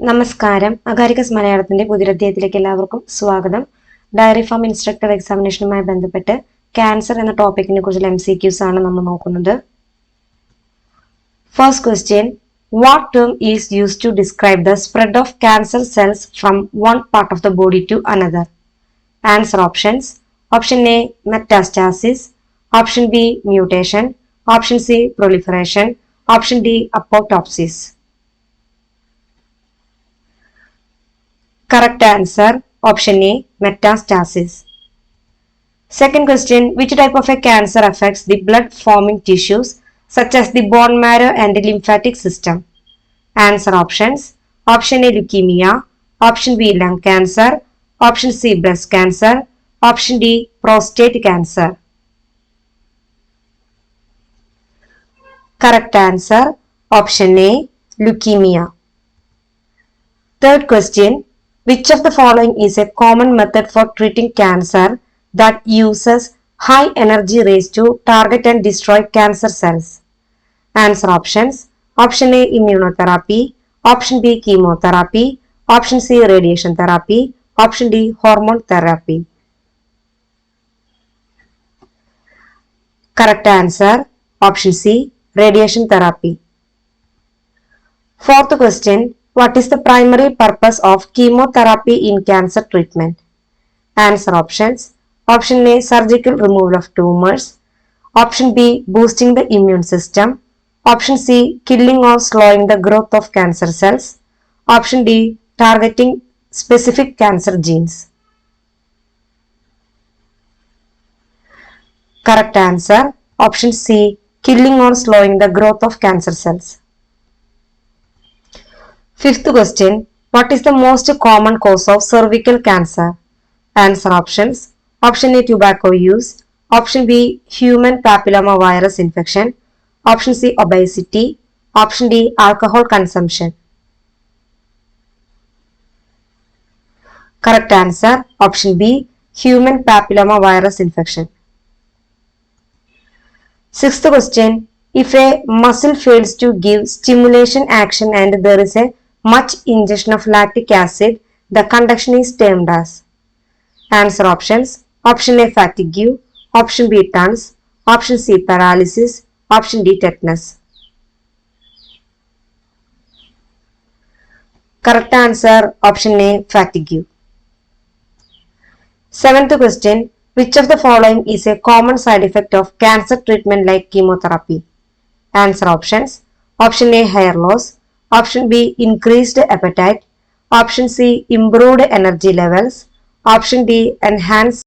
നമസ്കാരം. അകാരികസ് മലയാളത്തിന്റെ പുതിയൊരധ്യായത്തിലേക്ക് എല്ലാവർക്കും സ്വാഗതം. ഡയറി ഫാം ഇൻസ്ട്രക്ടർ എക്സാമിനേഷനുമായി ബന്ധപ്പെട്ട് ക്യാൻസർ എന്ന ടോപ്പിക്കിനെ കുറിച്ചുള്ള MCQs ആണ് നമ്മൾ നോക്കുന്നത്. First question, what term is used to describe the spread of cancer cells from one part of the body to another? Answer options. Option A, metastasis. Option B, mutation. Option C, proliferation. Option D, apoptosis. Correct answer, option A, metastasis. Second question, which type of a cancer affects the blood-forming tissues such as the bone marrow and the lymphatic system? Answer options. Option A, leukemia. Option B, lung cancer. Option C, breast cancer. Option D, prostate cancer. Correct answer, option A, leukemia. Third question, which of the following is a common method for treating cancer that uses high energy rays to target and destroy cancer cells? Answer options. Option A, immunotherapy. Option B, chemotherapy. Option C, radiation therapy. Option D, hormone therapy. Correct answer, option C, radiation therapy. Fourth question, what is the primary purpose of chemotherapy in cancer treatment? Answer options. Option A, surgical removal of tumors. Option B, boosting the immune system. Option C, killing or slowing the growth of cancer cells. Option D, targeting specific cancer genes. Correct answer, option C, killing or slowing the growth of cancer cells. Fifth question, what is the most common cause of cervical cancer? Answer options. Option A, tobacco use. Option B, human papilloma virus infection. Option C, obesity. Option D, alcohol consumption. Correct answer, option B, human papilloma virus infection. Sixth question, if a muscle fails to give stimulation action and there is a much ingestion of lactic acid, the conduction is termed as? Answer options. Option A, fatigue. Option B, TANS. Option C, paralysis. Option D, tetanus. Correct answer, option A, fatigue. Seventh question, which of the following is a common side effect of cancer treatment like chemotherapy? Answer options. Option A, hair loss. Option B, increased appetite. Option C, improved energy levels. Option D, enhanced.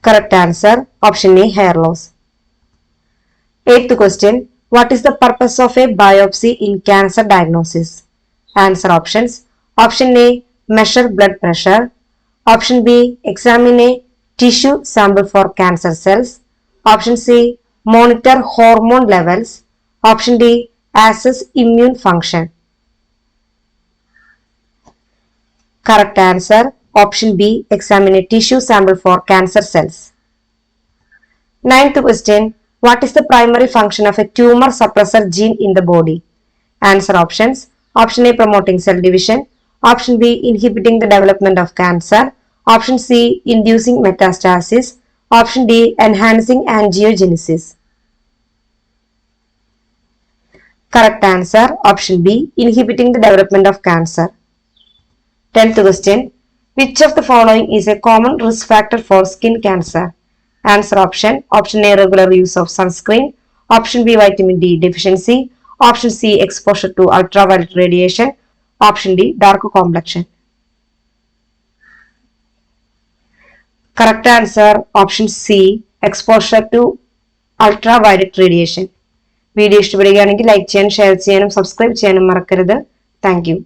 Correct answer, option A, hair loss. Eighth question, what is the purpose of a biopsy in cancer diagnosis? Answer options. Option A, measure blood pressure. Option B, examine a tissue sample for cancer cells. Option C, monitor hormone levels. Option D, assess immune function. Correct answer, option B, examine a tissue sample for cancer cells. Ninth question, what is the primary function of a tumor suppressor gene in the body? Answer options. Option A, promoting cell division. Option B, inhibiting the development of cancer. Option C, inducing metastasis. Option D, enhancing angiogenesis. Correct answer, option B, inhibiting the development of cancer. 10th question, which of the following is a common risk factor for skin cancer? Answer option. Option A, regular use of sunscreen. Option B, vitamin D deficiency. Option C, exposure to ultraviolet radiation. Option D, dark complexion. Correct answer, option C, exposure to ultraviolet radiation. Video ഇഷ്ടപ്പെടുകയാണെങ്കിൽ like ചെയ്യാനും share ചെയ്യാനും subscribe ചെയ്യാനും മറക്കരുത്. Thank you.